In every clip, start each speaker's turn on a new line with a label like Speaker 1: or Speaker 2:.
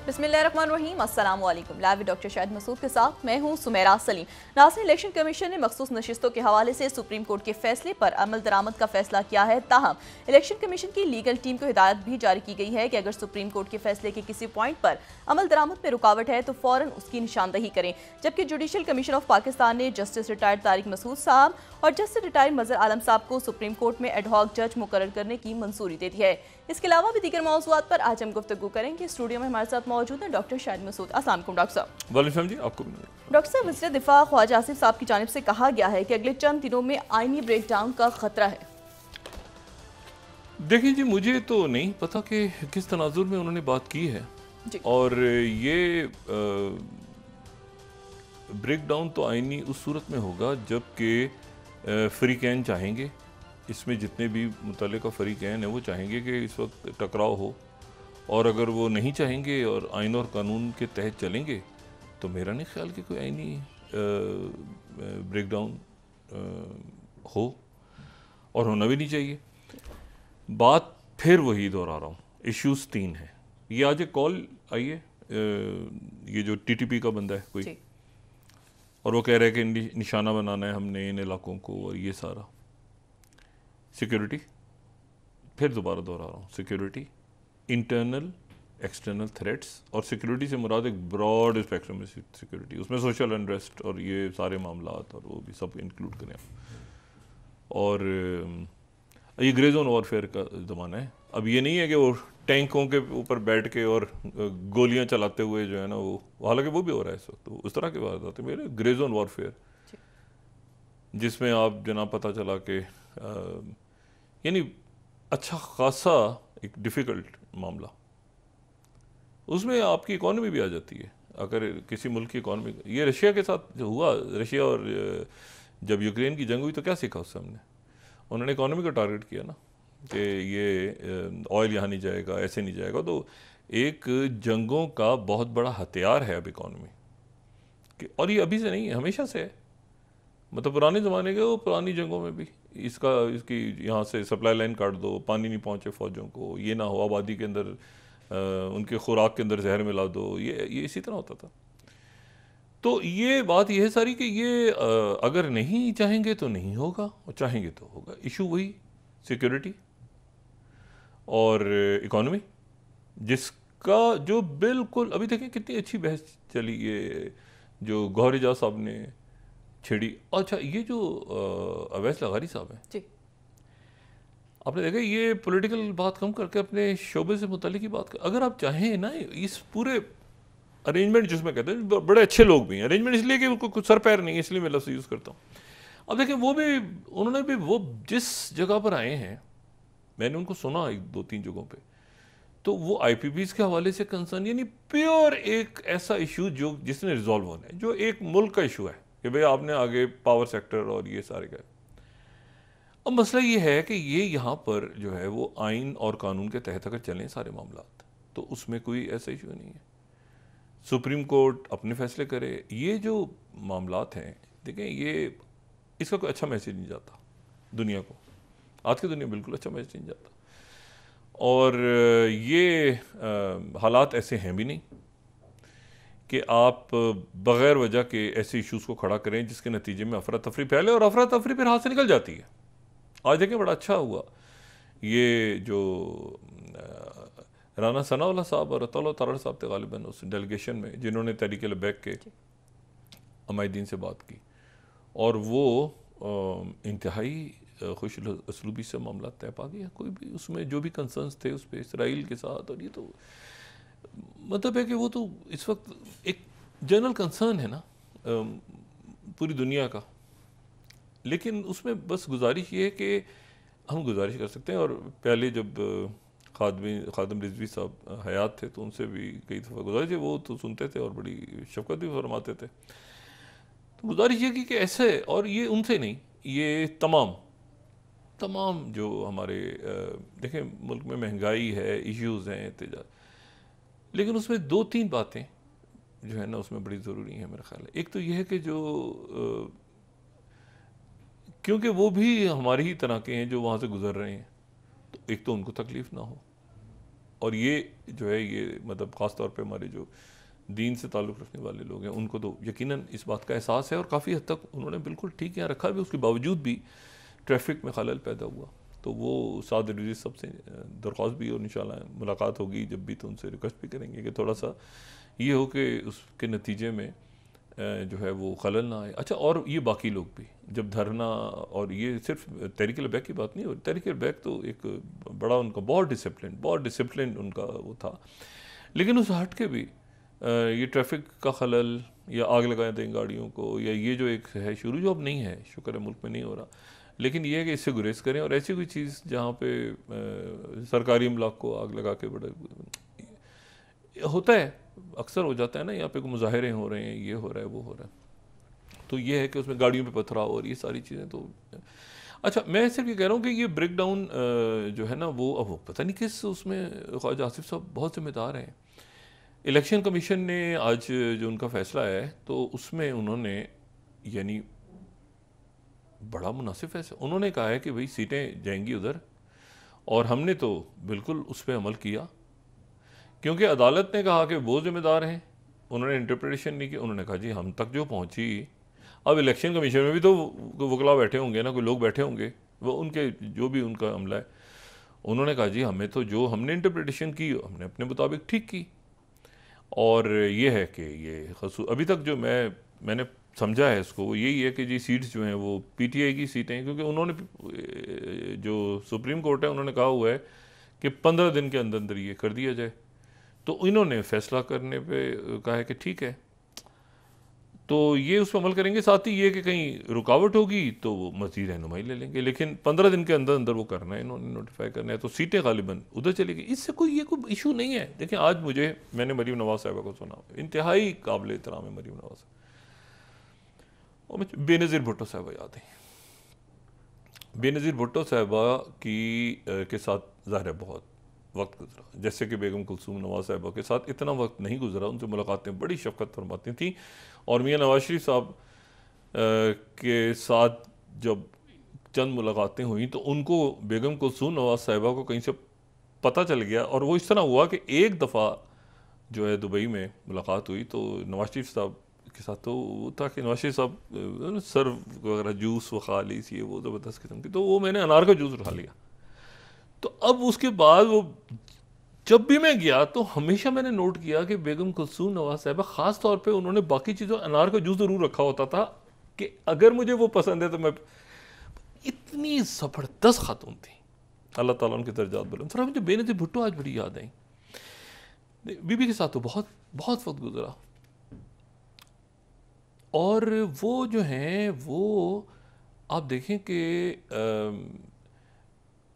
Speaker 1: बिस्मिल्लाहिर्रहमानिर्रहीम, अस्सलाम वालेकुम। लाइव डॉक्टर शाहिद मसूद के साथ मैं हूं सुमेरा सलीम। नाज़रीन, इलेक्शन कमीशन ने मखसूस नशिस्तों के हवाले से सुप्रीम कोर्ट के फैसले पर अमल दरामद का फैसला किया है। ताहम इलेक्शन कमीशन की लीगल टीम को हिदायत भी जारी की गई है कि अगर सुप्रीम कोर्ट के फैसले के किसी पॉइंट पर अमल दरामद में रुकावट है तो फौरन उसकी निशानदही करें। जबकि जुडिशल कमीशन ऑफ पाकिस्तान ने जस्टिस रिटायर्ड तारिक मसूद साहब और जस्टिस रिटायर्ड मजहर आलम साहब को सुप्रीम कोर्ट में एडहॉक जज मुकर्रर करने की मंजूरी दे दी है। इसके अलावा भी दीगर मौज़ूआत पर आज हम गुफ्तगू करेंगे। स्टूडियो में हमारे साथ मौजूद हैं डॉक्टर शाहिद मसूद। अस्सलाम वालेकुम डॉक्टर साहब।
Speaker 2: वालेकुम जी, आपको
Speaker 1: डॉक्टर साहब, वज़ीर दिफा ख्वाजा आसिफ साहब की जानिब से कहा गया है कि अगले चंद दिनों में आईनी ब्रेकडाउन का खतरा है।
Speaker 2: देखिए जी, मुझे तो नहीं पता कि किस तनाजुर में उन्होंने बात की है और ये ब्रेकडाउन तो आईनी उस सूरत में होगा जबकि फ़रीक़ैन चाहेंगे, इसमें जितने भी मुतल्लिका फ़रीक़ैन हैं वो चाहेंगे कि इस वक्त टकराव हो, और अगर वो नहीं चाहेंगे और आइन और कानून के तहत चलेंगे तो मेरा नहीं ख्याल कि कोई आईनी ब्रेकडाउन हो, और होना भी नहीं चाहिए। बात फिर वही दोहरा रहा हूँ, इश्यूज़ 3 हैं। ये आज एक कॉल आई है, ये जो टीटीपी का बंदा है कोई, और वो कह रहा है कि निशाना बनाना है हमने इन इलाकों को, और ये सारा सिक्योरिटी, फिर दोबारा दोहरा रहा हूँ, सिक्योरिटी, इंटरनल एक्सटर्नल थ्रेट्स, और सिक्योरिटी से मुराद एक ब्रॉड स्पेक्ट्रम में सिक्योरिटी, उसमें सोशल अनरेस्ट और ये सारे मामलात और वो भी सब इंक्लूड करें। और ये ग्रे जोन वॉरफेयर का ज़माना है। अब ये नहीं है कि वो टैंकों के ऊपर बैठ के और गोलियां चलाते हुए जो है ना, वो हालांकि वो भी हो रहा है इस वक्त, तो उस तरह की बात आती है मेरे ग्रे जोन वॉरफेयर, जिसमें आप जना पता चला कि यानी अच्छा खासा एक डिफ़िकल्ट मामला, उसमें आपकी इकॉनमी भी आ जाती है। अगर किसी मुल्क की इकॉनमी, ये रशिया के साथ जो हुआ, रशिया और जब यूक्रेन की जंग हुई तो क्या सीखा उससे हमने, उन्होंने इकॉनमी को टारगेट किया ना कि ये ऑयल यहाँ नहीं जाएगा, ऐसे नहीं जाएगा। तो एक जंगों का बहुत बड़ा हथियार है अब इकॉनमी, और ये अभी से नहीं है, हमेशा से है। मतलब पुराने ज़माने के वो पुरानी जंगों में भी इसकी यहाँ से सप्लाई लाइन काट दो, पानी नहीं पहुँचे फ़ौजों को, ये ना हो, आबादी के अंदर उनके खुराक के अंदर जहर मिला दो, ये इसी तरह होता था। तो ये बात ये है सारी कि ये अगर नहीं चाहेंगे तो नहीं होगा, और चाहेंगे तो होगा। इशू वही सिक्योरिटी और इकॉनमी, जिसका जो बिल्कुल अभी देखें कितनी अच्छी बहस चली, ये जो गौहर एजाज साहब ने छेड़ी। अच्छा, ये जो अवैस लगारी साहब हैं जी, आपने देखा ये पॉलिटिकल बात कम करके अपने शोबे से मुतल्लिक की बात कर, अगर आप चाहें ना, इस पूरे अरेंजमेंट जिसमें कहते हैं बड़े अच्छे लोग भी हैं, अरेंजमेंट इसलिए कि उनको कुछ सर पैर नहीं है, इसलिए मैं लफ्ज़ यूज़ करता हूँ। अब देखिए वो भी, उन्होंने भी वो जिस जगह पर आए हैं, मैंने उनको सुना 1-2-3 जगहों पे, तो वो IPPs के हवाले से कंसर्न, यानी प्योर एक ऐसा इशू जो जिसने रिजॉल्व होना है, जो एक मुल्क का इशू है कि भाई आपने आगे पावर सेक्टर और ये सारे का। अब मसला ये है कि ये यहाँ पर जो है वो आइन और कानून के तहत अगर चलें सारे मामलात, तो उसमें कोई ऐसा इशू नहीं है। सुप्रीम कोर्ट अपने फैसले करे। ये जो मामलात हैं, देखें, ये इसका कोई अच्छा मैसेज नहीं जाता दुनिया को, आज की दुनिया बिल्कुल अच्छा मैसेज नहीं जाता, और ये हालात ऐसे हैं भी नहीं कि आप बग़ैर वजह के ऐसे इश्यूज़ को खड़ा करें जिसके नतीजे में अफरा तफरी फैले, और अफरा तफरी फिर हाथ से निकल जाती है। आज देखें बड़ा अच्छा हुआ, ये जो राना सनाउल्लाह साहब और अताउल्लाह तारड़ साहब थे गालिबन उस डेलीगेशन में, जिन्होंने तहरीक लबैक के अमायदीन से बात की, और वो इंतहाई खुश असलूबी से मामला तय पा गया। कोई भी उसमें जो भी कंसर्न्स थे उस पर इसराइल के साथ, और ये तो मतलब है कि वो तो इस वक्त एक जनरल कंसर्न है ना पूरी दुनिया का। लेकिन उसमें बस गुजारिश ये है कि हम गुजारिश कर सकते हैं, और पहले जब खादिम रिजवी साहब हयात थे तो उनसे भी कई दफ़ा गुजारिश है, वो तो सुनते थे और बड़ी शफकत भी फरमाते थे। तो गुजारिश ये की कि ऐसे, और ये उनसे नहीं, ये तमाम जो हमारे देखें मुल्क में महंगाई है, इश्यूज़ हैं, तेजाब, लेकिन उसमें 2-3 बातें जो है ना उसमें बड़ी ज़रूरी है मेरा ख्याल है। एक तो यह है कि जो क्योंकि वो भी हमारी ही तरह के हैं जो वहाँ से गुजर रहे हैं, तो एक तो उनको तकलीफ़ ना हो, और ये जो है ये मतलब ख़ास तौर पे हमारे जो दीन से ताल्लुक़ रखने वाले लोग हैं उनको तो यकीनन इस बात का एहसास है, और काफ़ी हद तक उन्होंने बिल्कुल ठीक यहाँ रखा भी, उसके बावजूद भी ट्रैफिक में खलल पैदा हुआ। तो वो साद रिलीज सबसे दरख्वास्त भी, और इंशाल्लाह मुलाकात होगी जब भी तो उनसे रिक्वेस्ट भी करेंगे कि थोड़ा सा ये हो कि उसके नतीजे में जो है वो खलल ना आए। अच्छा, और ये बाकी लोग भी जब धरना, और ये सिर्फ तहरीक अलबैक की बात नहीं हो, तहरीक अलबैक तो एक बड़ा उनका बहुत डिसिप्लिन उनका वो था, लेकिन उस हट के भी ये ट्रैफिक का खलल या आग लगा दें गाड़ियों को, या ये जो एक है शुरू जो अब नहीं है, शुक्र है मुल्क में नहीं हो रहा, लेकिन ये है कि इससे गुरेज करें। और ऐसी कोई चीज़ जहाँ पे सरकारी इमलाक को आग लगा के बड़ा होता है, अक्सर हो जाता है ना, यहाँ पे कोई मुजाहरे हो रहे हैं, ये हो रहा है वो हो रहा है, तो ये है कि उसमें गाड़ियों पे पथराव और ये सारी चीज़ें। तो अच्छा, मैं सिर्फ ये कह रहा हूँ कि ये ब्रेक डाउन जो है ना वो अब वो पता नहीं किस उसमें ख्वाजा आसिफ साहब बहुत जिम्मेदार हैं। इलेक्शन कमीशन ने आज जो उनका फैसला है तो उसमें उन्होंने यानी बड़ा मुनासिब फैसला उन्होंने कहा है कि भाई सीटें जाएंगी उधर, और हमने तो बिल्कुल उस पर अमल किया, क्योंकि अदालत ने कहा कि वो जिम्मेदार हैं, उन्होंने इंटरप्रिटेशन नहीं की, उन्होंने कहा जी हम तक जो पहुंची। अब इलेक्शन कमीशन में भी तो वकला बैठे होंगे ना, कोई लोग बैठे होंगे, वो उनके जो भी उनका अमला है, उन्होंने कहा जी हमें तो जो हमने इंटरप्रिटेशन की हमने अपने मुताबिक ठीक की। और ये है कि ये अभी तक जो मैंने समझा है इसको वो यही है कि जी सीट्स जो हैं वो पीटीआई की सीटें, क्योंकि उन्होंने जो सुप्रीम कोर्ट है उन्होंने कहा हुआ है कि 15 दिन के अंदर अंदर ये कर दिया जाए, तो इन्होंने फैसला करने पे कहा है कि ठीक है, तो ये उस पर अमल करेंगे। साथ ही ये कि कहीं रुकावट होगी तो वो मज़ीद रहनुमाई ले लेंगे, लेकिन 15 दिन के अंदर अंदर वो करना है, इन्होंने नोटिफाई करना है, तो सीटें गालिबन उधर चलेगी। इससे कोई ये कोई इशू नहीं है। देखिए आज मैंने मरीम नवाज साहिबा को सुना, इंतहाई काबिल एहतराम है मरीम नवाज, और मुझे बेनज़ीर भुट्टो साहिबा याद है। बेनज़ीर भुट्टो साहिबा के साथ ज़ाहिर है बहुत वक्त गुजरा, जैसे कि बेगम कुलसूम नवाज साहिबा के साथ इतना वक्त नहीं गुजरा, उनसे मुलाकातें बड़ी शफ़क़त फरमाती थी। और मियाँ नवाज शरीफ साहब के साथ जब चंद मुलाकातें हुई तो उनको बेगम कुलसूम नवाज साहिबा को कहीं से पता चल गया, और वो इस तरह हुआ कि एक दफ़ा जो है दुबई में मुलाकात हुई तो नवाज शरीफ साहब के साथ तो वो था कि नवाज शरीफ साहब सर्व वगैरह जूस वो खा ली थी, वो ज़बरदस्त किस्म की, तो वो मैंने अनार का जूस उठा लिया। तो अब उसके बाद वो जब भी मैं गया तो हमेशा मैंने नोट किया कि बेगम कुलसूम नवाज साहिबा ख़ास तौर पे उन्होंने बाकी चीज़ों अनार का जूस ज़रूर रखा होता था कि अगर मुझे वो पसंद है तो मैं, इतनी ज़बरदस्त खातून थी, अल्लाह ताला उनके दर्जात बुलंद। फिर मुझे बेनज़ीर भुट्टो आज बड़ी याद आई, बीबी के साथ तो बहुत बहुत वक्त गुजरा, और वो जो हैं वो आप देखें कि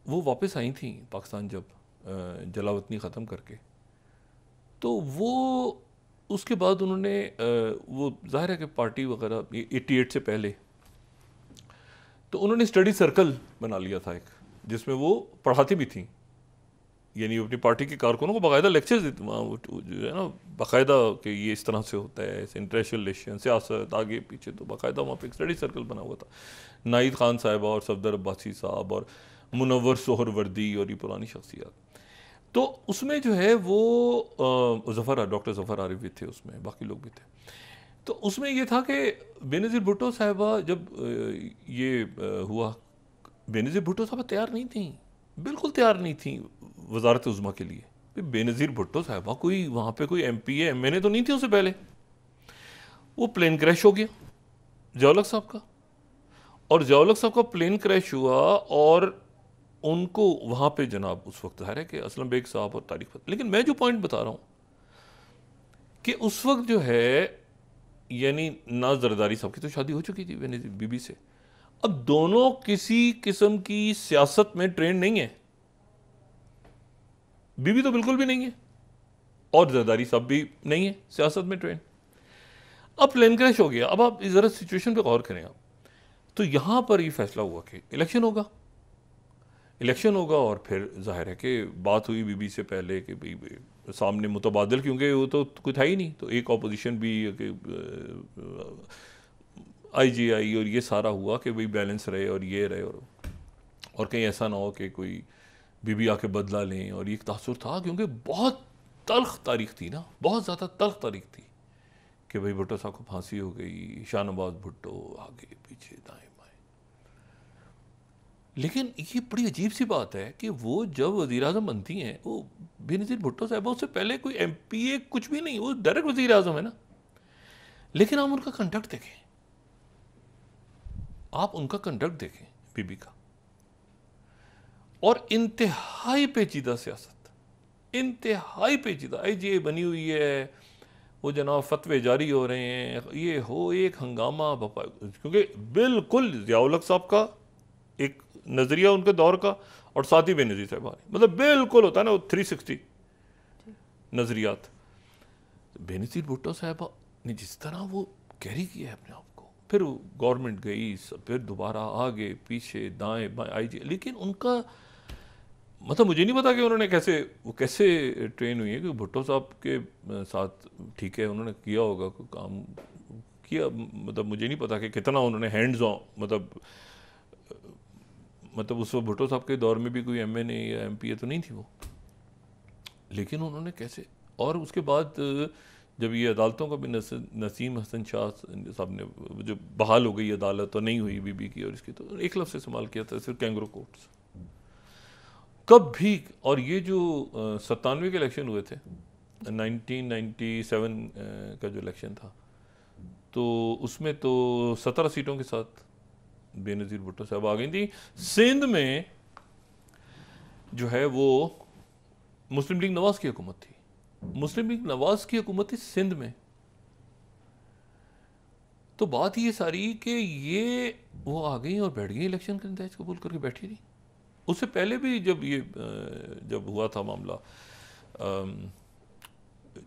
Speaker 2: वो वापस आई थी पाकिस्तान जब जलावतनी ख़त्म करके, तो वो उसके बाद उन्होंने वो ज़ाहिर है कि पार्टी वगैरह 88 से पहले तो उन्होंने स्टडी सर्कल बना लिया था एक, जिसमें वो पढ़ाती भी थी, यानी अपनी पार्टी के कारकुनों को बाकायदा लेक्चर्स देते वहाँ जो है ना, बाकायदा कि ये इस तरह से होता है, इंटरनेशनल रिलेशन, सियासत, आगे पीछे, तो बाकायदा वहाँ पे एक स्टडी सर्कल बना हुआ था। नाहिद खान साहिबा और सफदर अब्बासी साहब और मुनव्वर सोहरवर्दी और ये पुरानी शख्सियात, तो उसमें जो है वो डॉक्टर ज़फ़र आरिफ भी थे उसमें, बाकी लोग भी थे। तो उसमें ये था कि बेनज़ीर भुट्टो साहिबा जब ये हुआ, बेनज़ीर भुट्टो साहिबा तैयार नहीं थी, बिल्कुल तैयार नहीं थी वजारत उज़्मा के लिए। बेनज़ीर भुट्टो साहिबा कोई वहाँ पे कोई MPA MNA तो नहीं थी उससे पहले, वो प्लेन क्रैश हो गया ज़िया-उल-हक साहब का, और ज़िया-उल-हक साहब का प्लेन क्रैश हुआ, और उनको वहाँ पे जनाब उस वक्त है कि असलम बेग साहब और तारिक, लेकिन मैं जो पॉइंट बता रहा हूँ कि उस वक्त जो है यानी नाज जरदारी साहब की तो शादी हो चुकी थी बीबी से, अब दोनों किसी किस्म की सियासत में ट्रेंड नहीं है, बीबी तो बिल्कुल भी नहीं है और जरदारी साहब भी नहीं है सियासत में ट्रेंड। अब प्लेन क्रैश हो गया, अब आप ज़रा सिचुएशन पे गौर करें आप, तो यहाँ पर ये फैसला हुआ कि इलेक्शन होगा, और फिर जाहिर है कि बात हुई बीबी से पहले कि भाई सामने मुतबादल, क्योंकि वो तो कुछ था ही नहीं, तो एक ऑपोजिशन भी IGI और ये सारा हुआ कि भाई बैलेंस रहे और ये रहे, और कहीं ऐसा ना हो कि कोई बीबी आके बदला लें, और ये एक तासुर था क्योंकि बहुत तल्ख तारीख थी ना, बहुत ज़्यादा तल्ख तारीख थी कि भाई भुट्टो साहब को फांसी हो गई, शाहनवाज भुट्टो आगे पीछे दाएं बाएं। लेकिन ये बड़ी अजीब सी बात है कि वो जब वज़ीर आज़म बनती हैं, वो बेनज़ीर भुट्टो साहबा उससे पहले कोई MPA कुछ भी नहीं, वो डायरेक्ट वज़ीर आज़म है ना। लेकिन आप उनका कंडक्ट देखें, आप उनका कंडक्ट देखें बीबी का, और इंतहाई पेचीदा सियासत, इंतहाई पेचीदा। IGA बनी हुई है, वो जनाब फतवे जारी हो रहे हैं, ये हो एक हंगामा बपा, क्योंकि बिल्कुल ज़िया-उल हक साहब का एक नज़रिया उनके दौर का, और साथ ही बेनज़ीर साहब, मतलब बिल्कुल होता है ना वो 360 नज़रियात। बेनज़ीर भुट्टो साहब ने जिस तरह वो कैरी किया है अपने आप को, फिर गवर्नमेंट गई, फिर दोबारा आगे पीछे दाएं बाएं IGA, लेकिन उनका मतलब मुझे नहीं पता कि उन्होंने कैसे ट्रेन हुई है, कि भुट्टो साहब के साथ ठीक है उन्होंने किया होगा कोई काम किया, मतलब मुझे नहीं पता कि कितना उन्होंने हैंड्स ऑन, मतलब उस वक्त भुट्टो साहब के दौर में भी कोई MNA या MPA तो नहीं थी वो, लेकिन उन्होंने कैसे। और उसके बाद जब ये अदालतों का भी नसीम हसन शाह साहब ने जो बहाल हो गई अदालत तो नहीं हुई बीबी की और इसकी, तो एक लफ्ज़ इस्तेमाल किया था सिर्फ कैंगरो कोर्ट्स कब भी। और ये जो 97 के इलेक्शन हुए थे, 1997 का जो इलेक्शन था, तो उसमें तो 17 सीटों के साथ बेनज़ीर भुट्टो साहब आ गई थी। सिंध में जो है वो मुस्लिम लीग नवाज की हुकूमत थी, मुस्लिम लीग नवाज की हुकूमत थी सिंध में। तो बात ये सारी कि ये वो आ गई और बैठ गई इलेक्शन के नतीजे कबूल करके बैठी रही। उससे पहले भी जब हुआ था मामला,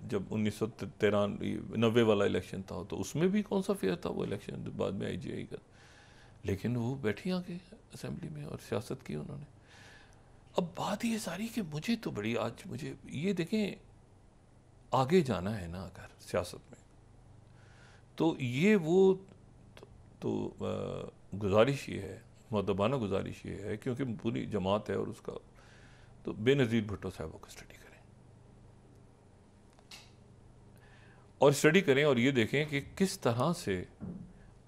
Speaker 2: जब 1993 वाला इलेक्शन था, तो उसमें भी कौन सा फेयर था वो इलेक्शन, बाद में IGA का, लेकिन वो बैठी आके असेंबली में और सियासत की उन्होंने। अब बात ये सारी कि मुझे तो बड़ी, आज मुझे ये देखें, आगे जाना है ना अगर सियासत में, तो ये वो तो गुजारिश ये है, मुअद्दबाना गुजारिश ये है, क्योंकि पूरी जमात है और उसका, तो बेनज़ीर भुट्टो साहब को स्टडी करें, और स्टडी करें और ये देखें कि किस तरह से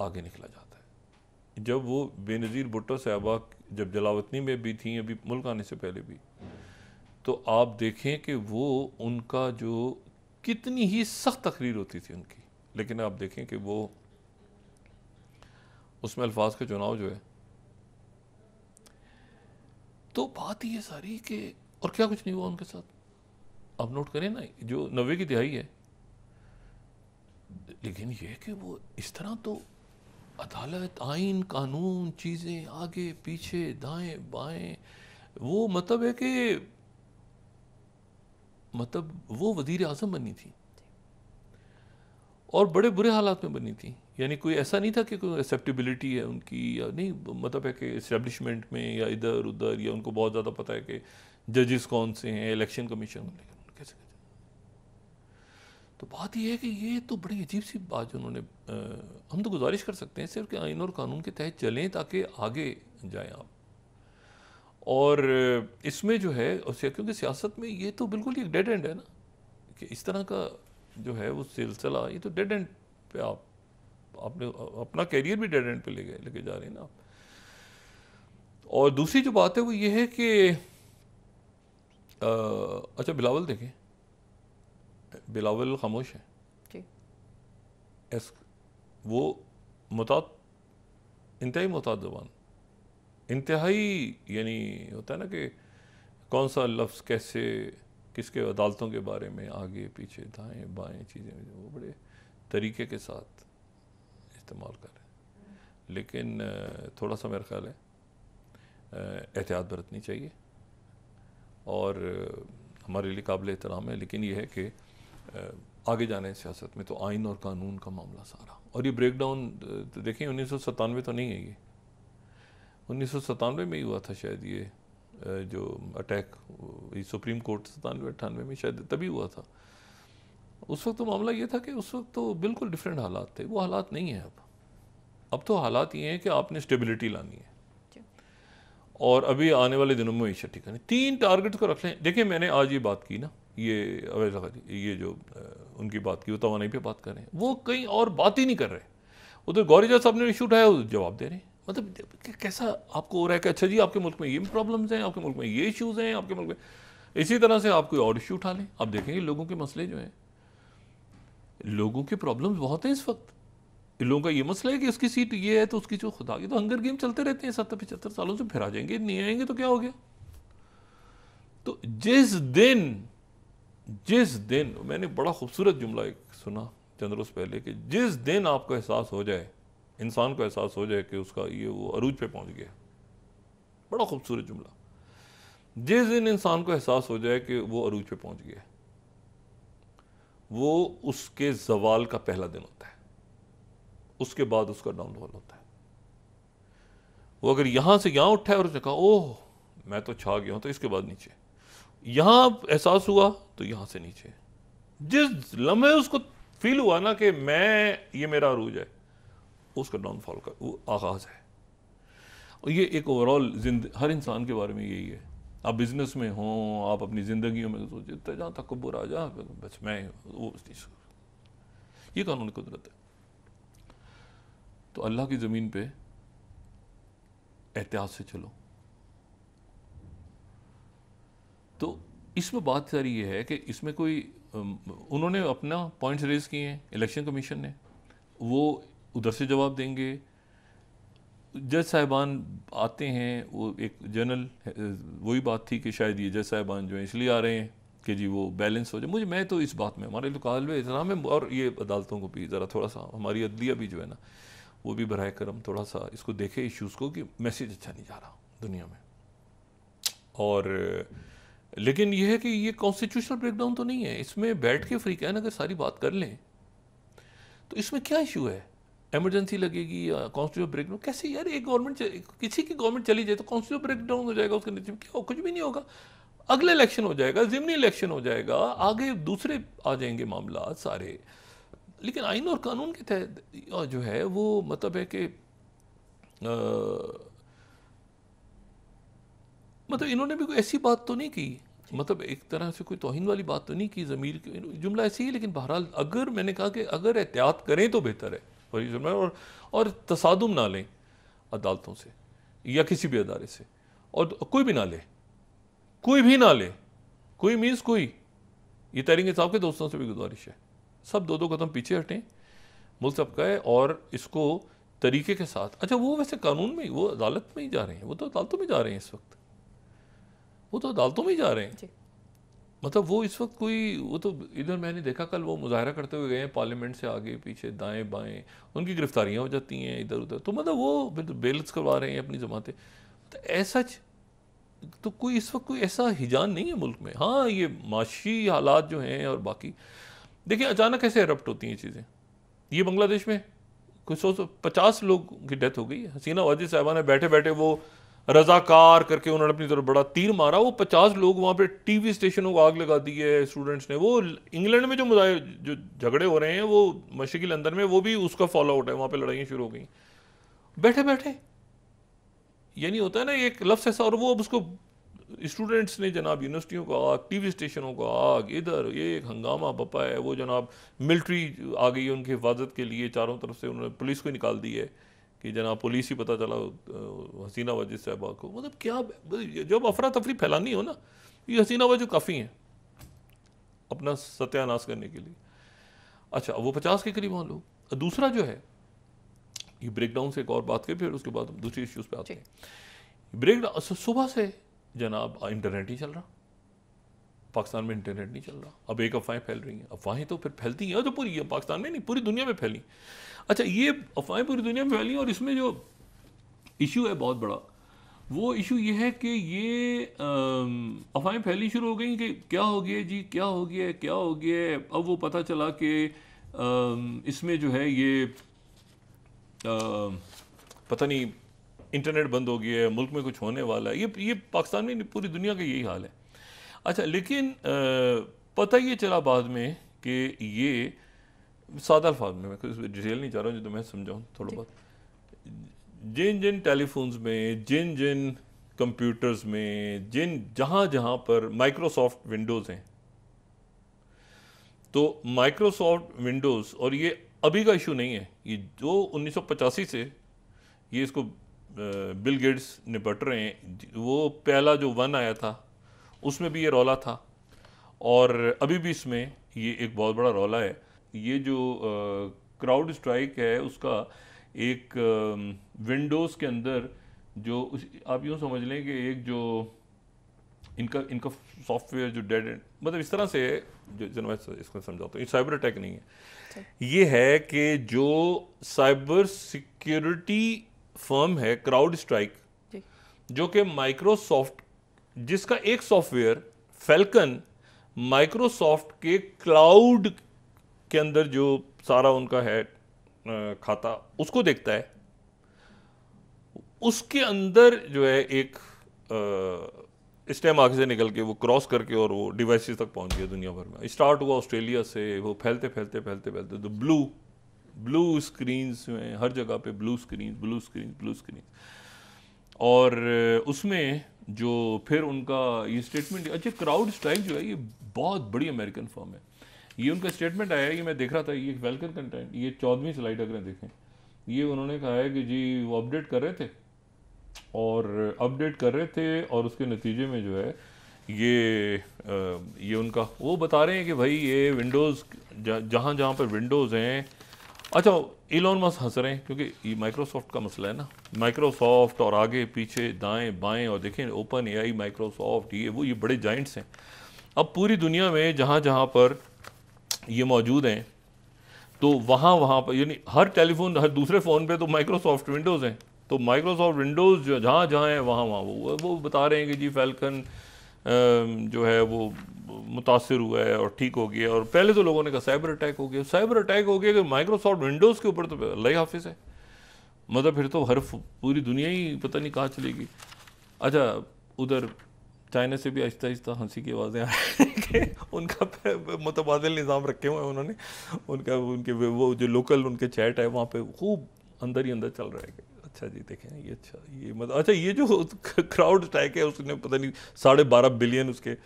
Speaker 2: आगे निकला जाता है। जब वो बेनज़ीर भुट्टो साहबा जब जलावतनी में भी थी, अभी मुल्क आने से पहले भी, तो आप देखें कि वो उनका जो कितनी ही सख्त तकरीर होती थी उनकी, लेकिन आप देखें कि वो उसमें अल्फाज का चुनाव जो है, तो बात ये सारी कि, और क्या कुछ नहीं हुआ उनके साथ। आप नोट करें ना, जो 90 की दिहाई है, लेकिन ये कि वो इस तरह तो अदालत, आइन, कानून, चीज़ें आगे पीछे दाएं बाएं, वो मतलब है कि वो वज़ीर आज़म बनी थी और बड़े बुरे हालात में बनी थी। यानी कोई ऐसा नहीं था कि कोई एक्सेप्टेबिलिटी है उनकी या नहीं, मतलब है कि इस्टेब्लिशमेंट में या इधर उधर, या उनको बहुत ज़्यादा पता है कि जजेस कौन से हैं, इलेक्शन कमीशन, लेकिन कैसे। तो बात यह है कि ये तो बड़ी अजीब सी बात जो उन्होंने, हम तो गुजारिश कर सकते हैं सिर्फ कि आइन और कानून के तहत चलें ताकि आगे जाएं आप। और इसमें जो है, क्योंकि सियासत में ये तो बिल्कुल एक डेड एंड है ना, कि इस तरह का जो है वो सिलसिला, ये तो डेड एंड पे आपने अपना कैरियर भी डेड एंड पे लेके जा रहे हैं ना आप। और दूसरी जो बात है वो ये है कि अच्छा बिलावल देखें, बिलावल खामोश है जी। वो इंतहाई मुताद ज़बान, इंतहाई, यानी होता है ना कि कौन सा लफ्ज़ कैसे किसके अदालतों के बारे में आगे पीछे दाएं बाएं चीज़ें वो बड़े तरीके के साथ इस्तेमाल कर रहे हैं। लेकिन थोड़ा सा मेरा ख्याल है एहतियात बरतनी चाहिए, और हमारे लिए काबिल एहतराम है। लेकिन ये है कि आगे जाने सियासत में तो आइन और कानून का मामला सारा, और ये ब्रेक डाउन देखें 1997 तो नहीं है, ये 1997 में ही हुआ था शायद, ये जो अटैक सुप्रीम कोर्ट 97-98 में शायद तभी हुआ था। उस वक्त तो मामला ये था कि उस वक्त तो बिल्कुल डिफरेंट हालात थे, वो हालात नहीं है अब तो हालात ये हैं कि आपने स्टेबिलिटी लानी है। और अभी आने वाले दिनों में मीशत ठीक करनी। 3 टारगेट को रख लें। देखिए मैंने आज ये बात की ना, ये ये जो उनकी बात की, वो तवानाई पे बात कर रहे हैं, वो कहीं और बात ही नहीं कर रहे। उधर गौरीजा साहब ने इशू उठाया, जवाब दे रहे हैं। मतलब कैसा आपको हो रहा है कि अच्छा जी आपके मुल्क में ये प्रॉब्लम्स हैं, आपके मुल्क में ये इश्यूज़ हैं, आपके मुल्क में इसी तरह से आप कोई और इशू उठा लें। आप देखेंगे लोगों के मसले जो हैं, लोगों के प्रॉब्लम्स बहुत हैं इस वक्त। लोगों का ये मसला है कि उसकी सीट ये है तो उसकी जो खुदा की, तो हंगर गेम चलते रहते हैं 70-75 सालों से, फिर आ जाएंगे, नहीं आएंगे तो क्या हो गया। तो जिस दिन मैंने बड़ा खूबसूरत जुमला एक सुना चंद रोज पहले कि जिस दिन आपको एहसास हो जाए, इंसान को एहसास हो जाए कि उसका ये वो अरूज पे पहुंच गया, बड़ा खूबसूरत जुमला, जिस दिन इंसान को एहसास हो जाए कि वो अरूज पे पहुंच गया, वो उसके जवाल का पहला दिन होता है। उसके बाद उसका डाउनफॉल होता है। वो अगर यहां से यहां उठा है और उसने कहा ओह मैं तो छा गया हूं, तो इसके बाद नीचे, यहां एहसास हुआ तो यहां से नीचे, जिस लम्हे उसको फील हुआ ना कि मैं ये मेरा अरूज है, उसका डाउनफॉल का वो आगाज है। और ये एक ओवरऑल हर इंसान के बारे में यही है। आप बिजनेस में हों, आप अपनी जिंदगियों में सोचते जहां तकब्बुर आ जा, बस मैं वो, ये कानून कुदरत है। तो अल्लाह की ज़मीन पे एहतियात से चलो। तो इसमें बात सारी ये है कि इसमें कोई उन्होंने अपना पॉइंट्स रेज किए हैं, इलेक्शन कमीशन ने, वो उधर से जवाब देंगे। जज साहिबान आते हैं, वो एक जनरल वही बात थी कि शायद ये जज साहिबान जो है इसलिए आ रहे हैं कि जी वो बैलेंस हो जाए। मैं तो इस बात में, हमारे तो काबिल एहतराम है, और ये अदालतों को भी ज़रा थोड़ा सा, हमारी अदलिया भी जो है ना, वो भी बराए करम थोड़ा सा इसको देखे इश्यूज़ को, कि मैसेज अच्छा नहीं जा रहा दुनिया में। और लेकिन यह है कि ये कॉन्स्टिट्यूशनल ब्रेकडाउन तो नहीं है। इसमें बैठ के अफ्रीकैन अगर सारी बात कर लें तो इसमें क्या इशू है, इमरजेंसी लगेगी या कॉन्स्टिट्यूशनल ब्रेकडाउन, कैसे यार एक गवर्नमेंट, किसी की गवर्नमेंट चली जाए तो कॉन्स्टिट्यूशनल ब्रेकडाउन हो जाएगा, उसके नीचे क्या, कुछ भी नहीं होगा। अगले इलेक्शन हो जाएगा, ज़िमनी इलेक्शन हो जाएगा, आगे दूसरे आ जाएंगे मामला सारे। लेकिन आइन और कानून के तहत जो है वो मतलब है कि मतलब इन्होंने भी कोई ऐसी बात तो नहीं की, मतलब एक तरह से कोई तौहीन वाली बात तो नहीं की, ज़मीर की जुमला ऐसी ही। लेकिन बहरहाल अगर मैंने कहा कि अगर एहतियात करें तो बेहतर है, और तसादुम ना लें अदालतों से या किसी भी अदारे से, और कोई भी ना ले, कोई भी ना ले, कोई मीन्स कोई। ये तहरीक इंसाफ के दोस्तों से भी गुजारिश है, सब दो कदम पीछे हटें, मुल्क सबका है, और इसको तरीके के साथ। अच्छा वो वैसे कानून में, वो अदालत में ही जा रहे हैं, वो तो अदालतों में जा रहे हैं इस वक्त, वो तो अदालतों में ही जा रहे हैं। मतलब वो इस वक्त कोई, वो तो इधर मैंने देखा कल वो मुजाहरा करते हुए गए हैं, पार्लियामेंट से आगे पीछे दाएं बाएं, उनकी गिरफ्तारियां हो जाती हैं इधर उधर। तो मतलब वो बेल्स करवा रहे हैं अपनी जमातें। तो ऐसा तो कोई इस वक्त कोई ऐसा हिजान नहीं है मुल्क में। हाँ ये माशी हालात जो हैं और बाकी, देखिए अचानक कैसे एरप्ट होती हैं चीज़ें। ये बांग्लादेश में कुछ 150 लोग की डेथ हो गई। हसीना वाजिद साहिबा ने बैठे बैठे वो रजाकार करके उन्होंने अपनी तरफ बड़ा तीर मारा, वो 50 लोग वहाँ पे टीवी स्टेशनों को आग लगा दी है स्टूडेंट्स ने। वो इंग्लैंड में जो झगड़े हो रहे हैं वो मशरक़ी लंदन में, वो भी उसका फॉलो आउट है, वहाँ पे लड़ाइयाँ शुरू हो गई बैठे बैठे। ये नहीं होता है ना एक लफ्ज़ ऐसा, और वो अब उसको स्टूडेंट्स ने जनाब यूनिवर्सिटियों को आग, टीवी स्टेशनों को आग, इधर ये एक हंगामा बपा है। वो जनाब मिलिट्री आ गई है उनकी हिफाजत के लिए, चारों तरफ से उन्होंने पुलिस को निकाल दी है कि जनाब पुलिस ही पता चला हसीना वाजिद साहबा को। मतलब क्या, जब अफरा तफरी फैलानी हो ना, ये हसीना वाजिद काफ़ी हैं अपना सत्यानाश करने के लिए। अच्छा वो 50 के करीब वहाँ लोग। दूसरा जो है ये ब्रेकडाउन से एक और बात करें, फिर उसके बाद हम दूसरी इश्यूज़ पे आते हैं। ब्रेकडाउन सुबह से जनाब इंटरनेट नहीं चल रहा, पाकिस्तान में इंटरनेट नहीं चल रहा। अब एक अफवाहें फैल रही हैं, अफवाहें तो फिर फैलती हैं, तो पूरी पाकिस्तान में नहीं पूरी दुनिया में फैली। अच्छा ये अफवाहें पूरी दुनिया में फैली, और इसमें जो इशू है बहुत बड़ा, वो इशू ये है कि ये अफवाहें फैली शुरू हो गई कि क्या हो गया जी, क्या हो गया, क्या हो गया। अब वो पता चला कि इसमें जो है ये पता नहीं इंटरनेट बंद हो गया है, मुल्क में कुछ होने वाला है। ये पाकिस्तान में पूरी दुनिया का यही हाल है। अच्छा लेकिन पता ये चला बाद में कि ये सादा अल्फाज में, मैं कुछ डिटेल नहीं चाह रहा हूँ जो तो मैं समझाऊँ थोड़ा बहुत, जिन जिन टेलीफोन्स में, जिन जिन कंप्यूटर्स में जहाँ जहाँ पर माइक्रोसॉफ्ट विंडोज़ हैं, तो माइक्रोसॉफ्ट विंडोज़, और ये अभी का इशू नहीं है, ये जो 1985 से ये इसको बिल गेट्स निपट रहे हैं। वो पहला जो 1 आया था उसमें भी ये रौला था, और अभी भी इसमें ये एक बहुत बड़ा रौला है। ये जो क्राउड स्ट्राइक है उसका एक विंडोज़ के अंदर जो आप यूँ समझ लें कि एक जो इनका सॉफ्टवेयर जो डेड एंड, मतलब इस तरह से है, जो मैं इसको समझाता हूँ, ये साइबर अटैक नहीं है, ये है कि जो साइबर सिक्योरिटी फर्म है क्राउड स्ट्राइक, जो कि माइक्रोसॉफ्ट, जिसका एक सॉफ्टवेयर फैल्कन माइक्रोसॉफ्ट के क्लाउड के अंदर जो सारा उनका है खाता उसको देखता है, उसके अंदर जो है एक स्टेम आगे से निकल के वो क्रॉस करके और वो डिवाइसेस तक पहुंच गया दुनिया भर में। स्टार्ट हुआ ऑस्ट्रेलिया से, वो फैलते फैलते फैलते फैलते तो ब्लू स्क्रीन्स में हर जगह पे ब्लू स्क्रीन, और उसमें जो फिर उनका ये स्टेटमेंट, अच्छा क्राउड स्ट्राइक जो है ये बहुत बड़ी अमेरिकन फर्म है, ये उनका स्टेटमेंट आया है, ये मैं देख रहा था, ये वेलकम कंटेंट, ये 14वीं स्लाइड अगर देखें, ये उन्होंने कहा है कि जी वो अपडेट कर रहे थे और उसके नतीजे में जो है ये उनका वो बता रहे हैं कि भाई ये विंडोज़ जहाँ जहाँ पर विंडोज़ हैं, अच्छा इलॉन मस्क हंस रहे हैं क्योंकि ये माइक्रोसॉफ्ट का मसला है ना, माइक्रोसॉफ्ट और आगे पीछे दाएं बाएं, और देखें ओपन एआई, माइक्रोसॉफ्ट, ये बड़े जाइंट्स हैं। अब पूरी दुनिया में जहाँ जहाँ पर ये मौजूद हैं, तो वहाँ पर यानी हर टेलीफोन, हर दूसरे फ़ोन पे तो माइक्रोसॉफ्ट विंडोज़ हैं, तो माइक्रोसॉफ्ट विंडोज़ जो जहाँ जहाँ है वहाँ वो बता रहे हैं कि जी फैल्कन जो है वो मुतासिर हुआ है और ठीक हो गया। और पहले तो लोगों ने कहा साइबर अटैक हो गया कि माइक्रोसॉफ्ट विंडोज़ के ऊपर तो अल्लाह हाफिज़ है, मतलब फिर तो पूरी दुनिया ही पता नहीं कहाँ चलेगी। अच्छा उधर चाइना से भी आहिस्ता आहिस्ता हंसी की आवाज़ें आ रही हैं कि उनका मुतबादिल निज़ाम रखे हुए हैं उन्होंने, उनके वो जो लोकल उनके चैट है वहाँ पे खूब अंदर ही अंदर चल रहा है कि अच्छा जी देखें ये, अच्छा ये मतलब, अच्छा ये जो क्राउड स्ट्राइक है उसने पता नहीं 12.5 बिलियन उसके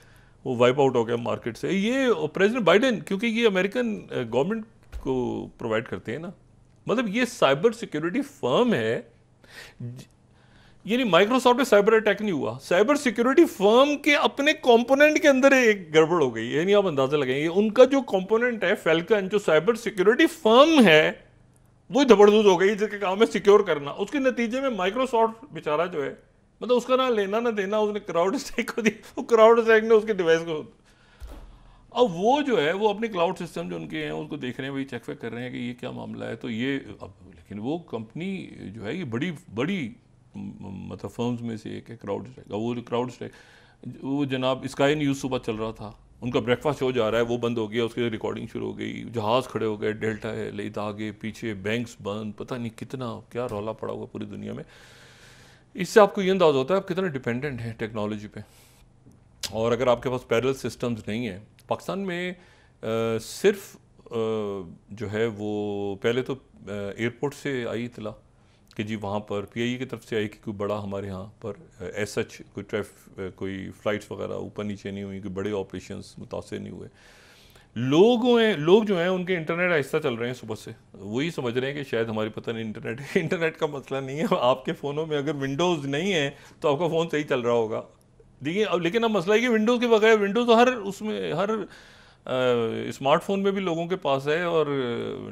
Speaker 2: वो वाइप आउट हो गया मार्केट से। ये प्रेसिडेंट बाइडेन, क्योंकि ये अमेरिकन गवर्नमेंट को प्रोवाइड करते हैं ना, मतलब ये साइबर सिक्योरिटी फर्म है, यानी माइक्रोसॉफ्ट में साइबर अटैक नहीं हुआ, साइबर सिक्योरिटी फर्म के अपने कंपोनेंट के अंदर एक गड़बड़ हो गई, यानी आप अंदाजा लगाएंगे उनका जो कंपोनेंट है फैल्कन, जो साइबर सिक्योरिटी फर्म है, वो धबड़धूज हो गई जिसके काम है सिक्योर करना। उसके नतीजे में माइक्रोसॉफ्ट बेचारा जो है, मतलब उसका ना लेना ना देना, उसने क्राउड स्ट्राइक को दिया, वो क्राउड स्ट्राइक ने उसके डिवाइस को, अब वो जो है वो अपने क्लाउड सिस्टम जो उनके हैं उसको देख रहे हैं, वही चेक वेक कर रहे हैं कि ये क्या मामला है। तो ये अब लेकिन वो कंपनी जो है ये बड़ी बड़ी मतलब फर्म्स में से एक है क्राउड स्ट्राइक। वो क्राउड स्ट्राइक वो जनाब स्काई न्यूज़ सुबह चल रहा था, उनका ब्रेकफास्ट शो जा रहा है, वो बंद हो गया, उसकी रिकॉर्डिंग शुरू हो गई, जहाज़ खड़े हो गए, डेल्टा है ले आगे पीछे, बैंक्स बंद, पता नहीं कितना क्या रौला पड़ा हुआ पूरी दुनिया में। इससे आपको ये अंदाज़ होता है आप कितना डिपेंडेंट हैं टेक्नोलॉजी पे। और अगर आपके पास पैरेलल सिस्टम्स नहीं है, पाकिस्तान में सिर्फ जो है वो पहले तो एयरपोर्ट से आई इतला कि जी वहाँ पर पीआईई की तरफ से आई कि कोई बड़ा हमारे यहाँ पर एसएच कोई फ़्लाइट्स वगैरह ऊपर नीचे नहीं हुई, कोई बड़े ऑपरेशंस मुतासर नहीं हुए। लोग जो हैं उनके इंटरनेट आहिस्ता चल रहे हैं सुबह से, वही समझ रहे हैं कि शायद हमारी पता नहीं इंटरनेट का मसला नहीं है, आपके फ़ोनों में अगर विंडोज़ नहीं है तो आपका फ़ोन सही चल रहा होगा। देखिए अब लेकिन अब मसला है कि विंडोज़ के बगैर, विंडोज़ तो हर स्मार्टफोन में भी लोगों के पास है और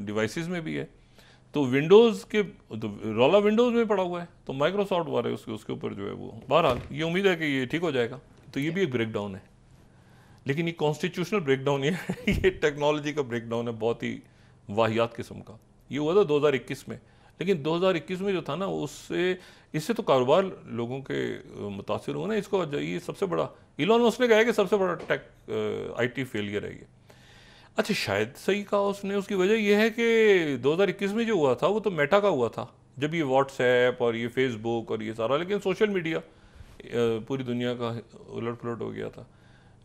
Speaker 2: डिवाइसेस में भी है, तो विंडोज़ के तो रौला विंडोज़ में पड़ा हुआ है, तो माइक्रोसॉफ्ट वाले उसके ऊपर जो है वो, बहरहाल ये उम्मीद है कि ये ठीक हो जाएगा। तो ये भी एक ब्रेक डाउन है, लेकिन ये कॉन्स्टिट्यूशनल ब्रेक डाउन है, ये टेक्नोलॉजी का ब्रेक डाउन है, बहुत ही वाहियात किस्म का। ये हुआ था 2021 में, लेकिन 2021 में जो था ना इससे तो कारोबार लोगों के मुतासिर हुआ ना, इसको ये सबसे बड़ा इलॉन मस्क ने कहा है कि सबसे बड़ा टेक आईटी फेलियर है ये। अच्छा शायद सही कहा उसने, उसकी वजह यह है कि 2021 में जो हुआ था वो तो मेटा का हुआ था, जब ये व्हाट्सएप और ये फेसबुक और ये सारा, लेकिन सोशल मीडिया पूरी दुनिया का उलट पुलट हो गया था।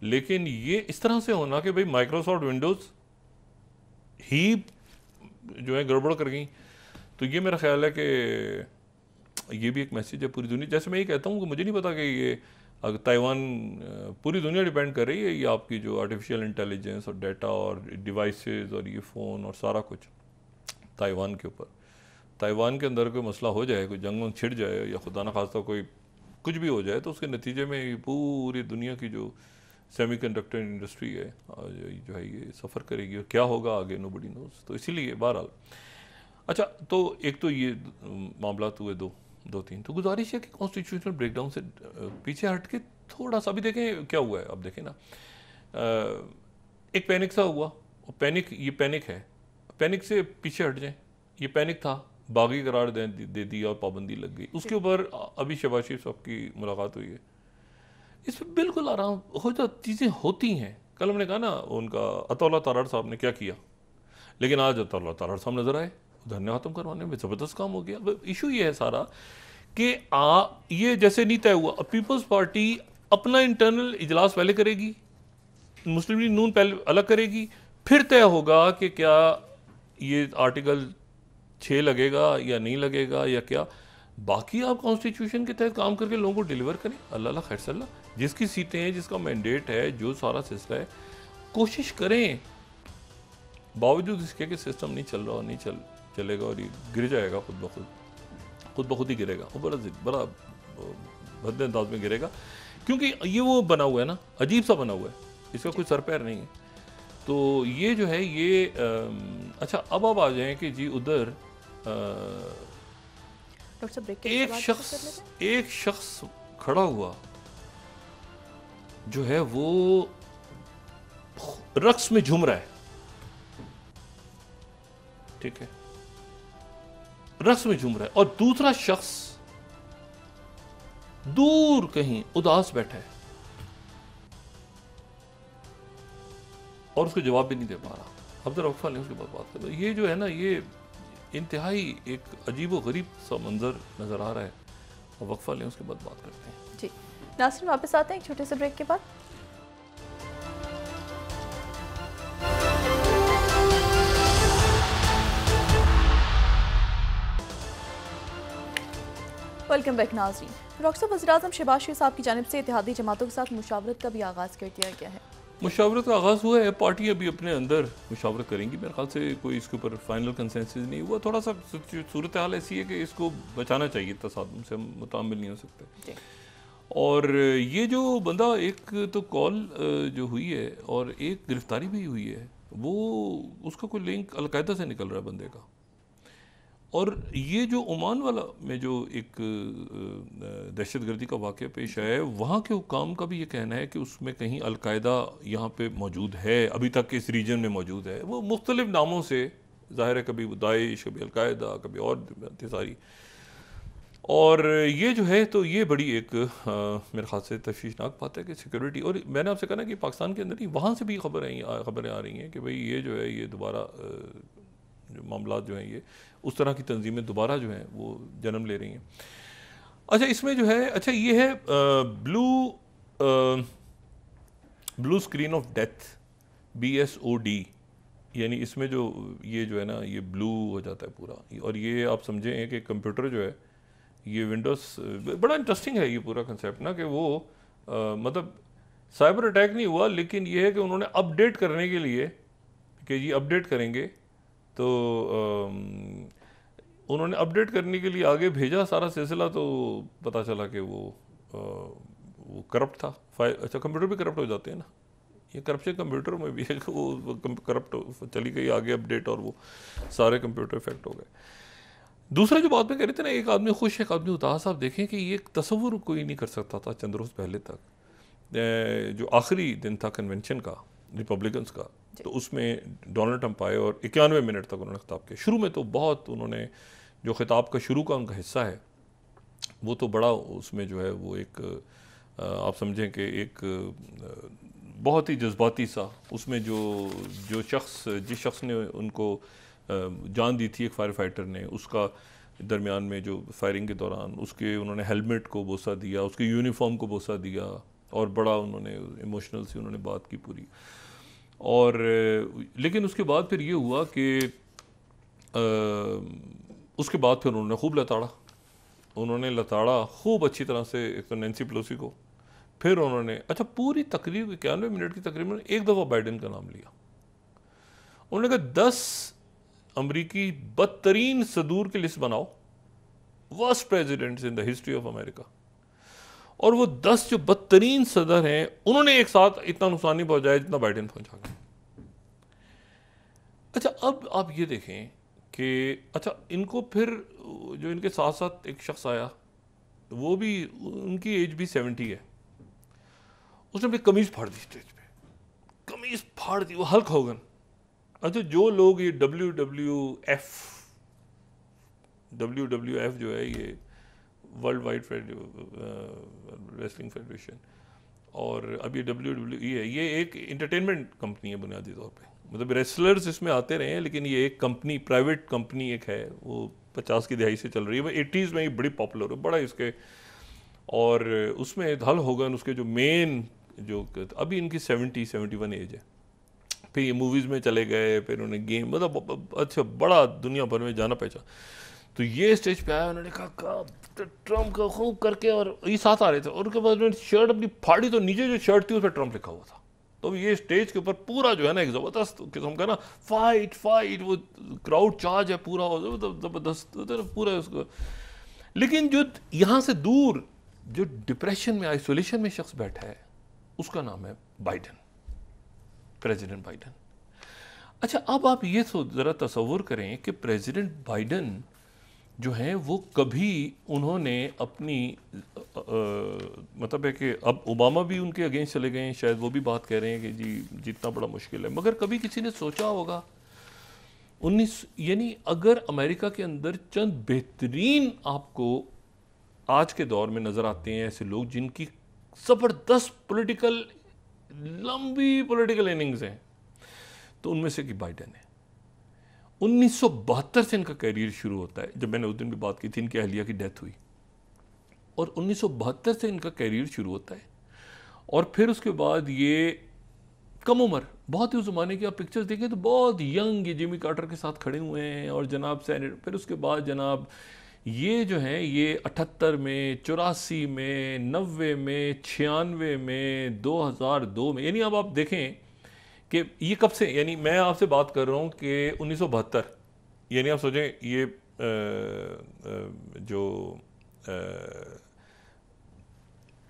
Speaker 2: लेकिन ये इस तरह से होना कि भाई माइक्रोसॉफ्ट विंडोज़ ही जो है गड़बड़ कर गई, तो ये मेरा ख्याल है कि ये भी एक मैसेज है पूरी दुनिया। जैसे मैं ये कहता हूँ कि मुझे नहीं पता कि ये अगर ताइवान पूरी दुनिया डिपेंड कर रही है ये आपकी जो आर्टिफिशियल इंटेलिजेंस और डाटा और डिवाइसेस और ये फ़ोन और सारा कुछ ताइवान के ऊपर। ताइवान के अंदर कोई मसला हो जाए, कोई जंग वंग छिड़ जाए या खुदा न खास्ता कोई कुछ भी हो जाए तो उसके नतीजे में ये पूरी दुनिया की जो सेमीकंडक्टर इंडस्ट्री है जो है ये सफ़र करेगी और क्या होगा आगे नोबडी नोज। तो इसीलिए बहरहाल अच्छा, तो एक तो ये मामला हुए दो तीन। तो गुजारिश है कि कॉन्स्टिट्यूशनल ब्रेकडाउन से पीछे हट के थोड़ा सा भी देखें क्या हुआ है। अब देखें ना, एक पैनिक सा हुआ और पैनिक है, पैनिक से पीछे हट जाएं। ये पैनिक था, बागी करार दे दिया और पाबंदी लग गई। उसके ऊपर अभी शहबाज शरीफ साहब की मुलाकात हुई है, इस पर बिल्कुल आराम हो जा, चीज़ें होती हैं। कल हमने कहा ना उनका अतौला तारड़ साहब ने क्या किया, लेकिन आज अतौला तारड़ साहब नजर आए, धरना खत्म करवाने में ज़बरदस्त काम हो गया। इशू ये है सारा कि ये जैसे नहीं तय हुआ, पीपल्स पार्टी अपना इंटरनल इजलास पहले करेगी, मुस्लिम लीग नून पहले अलग करेगी, फिर तय होगा कि क्या ये आर्टिकल 6 लगेगा या नहीं लगेगा या क्या। बाकी आप कॉन्स्टिट्यूशन के तहत काम करके लोगों को डिलीवर करें, अल्लाह खैर सल्ला, जिसकी सीटें हैं, जिसका मैंडेट है, जो सारा सिलसिला है, कोशिश करें। बावजूद इसके कि सिस्टम नहीं चल रहा और नहीं चलेगा और ये गिर जाएगा खुद ब खुद ही गिरेगा, वो बड़ा भद्दे अंदाज में गिरेगा, क्योंकि ये वो बना हुआ है ना, अजीब सा बना हुआ है, इसका कोई सर पैर नहीं है। तो ये जो है ये अच्छा, अब आ जाएं कि जी उधर एक शख्स खड़ा हुआ जो है वो रक्स में झूम रहा है, ठीक है, रक्स में झूम रहा है, और दूसरा शख्स दूर कहीं उदास बैठा है और उसको जवाब भी नहीं दे पा रहा। अब जरा वक्फा लें, उसके बाद बात करें। ये जो है ना, ये इंतहाई एक अजीब व गरीब सा मंजर नजर आ रहा है, और वक्फा लें, उसके बाद बात करते हैं।
Speaker 1: जी नाज़रीन, वापस आते हैं एक छोटे से ब्रेक के बाद। वेलकम बैक नाज़रीन। डॉक्टर साहब, वज़ीर-ए-आज़म शहबाज शरीफ साहब की जानिब से इत्तेहादी जमातों के साथ मुशावरत का भी आगाज़ कर दिया गया है।
Speaker 2: मुशावरत का आगाज़ हुआ है, पार्टियां भी अपने अंदर मुशावरत करेंगी। मेरे ख्याल से कोई इसके ऊपर फाइनल कंसेंसस नहीं हुआ। थोड़ा सा सूरत हाल ऐसी है कि इसको बचाना चाहिए, तसादुम से हम मुतामिल नहीं हो सकते। और ये जो बंदा, एक तो कॉल जो हुई है और एक गिरफ्तारी भी हुई है, वो उसका कोई लिंक अलकायदा से निकल रहा है बंदे का। और ये जो ओमान वाला में जो एक दहशतगर्दी का वाक़या पेश आया है, वहाँ के हुकाम का भी ये कहना है कि उसमें कहीं अलकायदा यहाँ पे मौजूद है, अभी तक के इस रीजन में मौजूद है। वो मुख्तलिफ नामों से ज़ाहिर है, कभी दाइश, कभी अलकायदा, कभी और सारी। और ये जो है, तो ये बड़ी एक मेरे ख्याल से तशवीशनाक बात है कि सिक्योरिटी, और मैंने आपसे कहा ना कि पाकिस्तान के अंदर ही वहाँ से भी खबरें आ रही हैं कि भाई ये जो है, ये दोबारा जो मामला जो हैं, ये उस तरह की तंजीमें दोबारा जो हैं वो जन्म ले रही हैं। अच्छा, इसमें जो है, अच्छा ये है blue screen of death, BSOD, यानी इसमें जो ये जो है ना, ये ब्लू हो जाता है पूरा। और ये आप समझें कि कंप्यूटर जो है, ये विंडोज़, बड़ा इंटरेस्टिंग है ये पूरा कंसेप्ट ना, कि वो मतलब साइबर अटैक नहीं हुआ, लेकिन ये है कि उन्होंने अपडेट करने के लिए कि ये अपडेट करेंगे, तो उन्होंने अपडेट करने के लिए आगे भेजा सारा सिलसिला, तो पता चला कि वो करप्ट था। अच्छा, कंप्यूटर भी करप्ट हो जाते हैं ना, ये करप्शन कंप्यूटर में भी है कि वो करप्ट चली गई आगे अपडेट, और वो सारे कंप्यूटर इफेक्ट हो गए। दूसरा जो बात में कह रहे थे ना, एक आदमी खुश, एक आदमी उदास। आप देखें कि ये तस्वुर कोई नहीं कर सकता था चंद रोज़ पहले तक, जो आखिरी दिन था कन्वेंशन का रिपब्लिकन्स का, तो उसमें डोनाल्ड ट्रंप आए और 91 मिनट तक उन्होंने खिताब किया। शुरू में तो बहुत उन्होंने, जो खिताब का शुरू का उनका हिस्सा है, वो तो बड़ा उसमें जो है वो एक आप समझें कि एक बहुत ही जज्बाती सा, उसमें जिस शख्स ने उनको जान दी थी, एक फायर फाइटर ने, उसका दरमियान में जो फायरिंग के दौरान उसके उन्होंने हेलमेट को बोसा दिया, उसके यूनिफॉर्म को बोसा दिया, और बड़ा उन्होंने इमोशनल सी उन्होंने बात की पूरी। और लेकिन उसके बाद फिर ये हुआ कि उसके बाद फिर उन्होंने खूब लताड़ा, उन्होंने लताड़ा खूब अच्छी तरह से, एक तो नैन्सी पेलोसी को, फिर उन्होंने अच्छा पूरी तकरीब 91 मिनट की तकरीबन एक दफ़ा बाइडेन का नाम लिया। उन्होंने कहा 10 अमरीकी बदतरीन सदूर की लिस्ट बनाओ, worst presidents in the history of America, और वो 10 जो बदतरीन सदर हैं उन्होंने एक साथ इतना नुकसान नहीं पहुंचाया जितना बाइडेन पहुंचा गया। अच्छा अब आप ये देखें कि अच्छा इनको फिर जो इनके साथ साथ एक शख्स आया, वो भी उनकी एज भी 70 है, उसने अपनी कमीज फाड़ दी स्टेज पे, कमीज फाड़ दी, वो हल्क होगन। अच्छा जो लोग ये WWF जो है, ये वर्ल्ड वाइड रेसलिंग फेडरेशन, और अब ये WWE है, ये एक इंटरटेनमेंट कंपनी है बुनियादी तौर पे, मतलब रेसलर्स इसमें आते रहे हैं, लेकिन ये एक कंपनी, प्राइवेट कंपनी एक है, वो 50 की दहाई से चल रही है, 80s में ये बड़ी पॉपुलर है, बड़ा इसके, और उसमें हल होगन उसके जो मेन जो, अभी इनकी 70-71 एज है, फिर ये मूवीज़ में चले गए, फिर उन्हें गेम, मतलब अच्छा बड़ा दुनिया भर में जाना पहचान। तो ये स्टेज पे आया, उन्होंने कहा ट्रम्प का खूब करके, और ये साथ आ रहे थे, और उनके बाद उन्होंने शर्ट अपनी फाड़ी, तो नीचे जो शर्ट थी उस पर ट्रम्प लिखा हुआ था। तो ये स्टेज के ऊपर पूरा जो है ना एक ज़बरदस्त किस्म का ना फाइट, वो क्राउड चार्ज है पूरा, ज़बरदस्त पूरा उसको। लेकिन जो यहाँ से दूर जो डिप्रेशन में, आइसोलेशन में शख्स बैठा है, उसका नाम है बाइडेन, प्रेसिडेंट बाइडेन। अच्छा अब आप ये ज़रा तसव्वुर करें कि प्रेसिडेंट बाइडेन जो हैं वो कभी उन्होंने अपनी मतलब है कि अब ओबामा भी उनके अगेंस्ट चले गए हैं, शायद वो भी बात कह रहे हैं कि जी जितना बड़ा मुश्किल है, मगर कभी किसी ने सोचा होगा 19 यानी अगर अमेरिका के अंदर चंद बेहतरीन आपको आज के दौर में नज़र आते हैं ऐसे लोग जिनकी ज़बरदस्त पॉलिटिकल, लंबी पॉलिटिकल इनिंग्स हैं, तो उनमें से कि बाइडेन है। 1972 से इनका कैरियर शुरू होता है, जब मैंने उस दिन भी बात की थी, इनकी अहलिया की डेथ हुई, और 1972 से इनका कैरियर शुरू होता है, और फिर उसके बाद ये कम उम्र, बहुत ही उस ज़माने की आप पिक्चर्स देखें तो बहुत यंग, ये जिमी कार्टर के साथ खड़े हुए हैं, और जनाब सेनेट, फिर उसके बाद जनाब ये जो हैं ये 78 में, 84 में, 90 में, 96 में, 2002 में, यानी अब आप देखें कि ये कब से, यानी मैं आपसे बात कर रहा हूँ कि 1972, यानी आप सोचें ये जो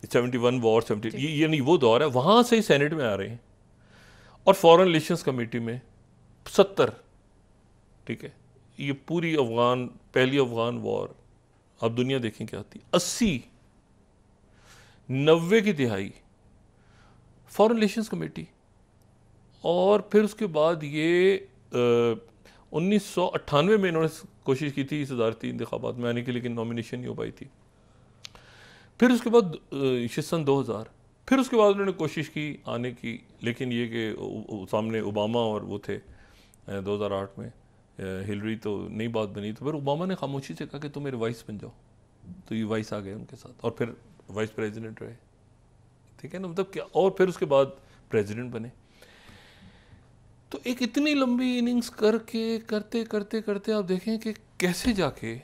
Speaker 2: 71 वॉर 70, यानी वो दौर है, वहाँ से ही सेनेट में आ रहे हैं, और फॉरेन रिलेशंस कमेटी में 70, ठीक है, ये पूरी अफगान, पहली अफगान वॉर, अब दुनिया देखें क्या थी, 80 90 की तिहाई फॉरेन रिलेशंस कमेटी, और फिर उसके बाद ये 1998 में इन्होंने कोशिश की थी सदारती इंतखाबात में आने की, लेकिन नॉमिनेशन नहीं हो पाई थी। फिर उसके बाद सन 2000, फिर उसके बाद उन्होंने कोशिश की आने की, लेकिन ये कि सामने ओबामा और वो थे 2008 में, हिलरी तो नई बात बनी, तो फिर ओबामा ने खामोशी से कहा कि तुम मेरे वाइस बन जाओ, तो ये वाइस आ गए उनके साथ, और फिर वाइस प्रेसिडेंट रहे, ठीक है ना, मतलब क्या, और फिर उसके बाद प्रेसिडेंट बने। तो एक इतनी लंबी इनिंग्स करके करते करते करते आप देखें कि कैसे जाके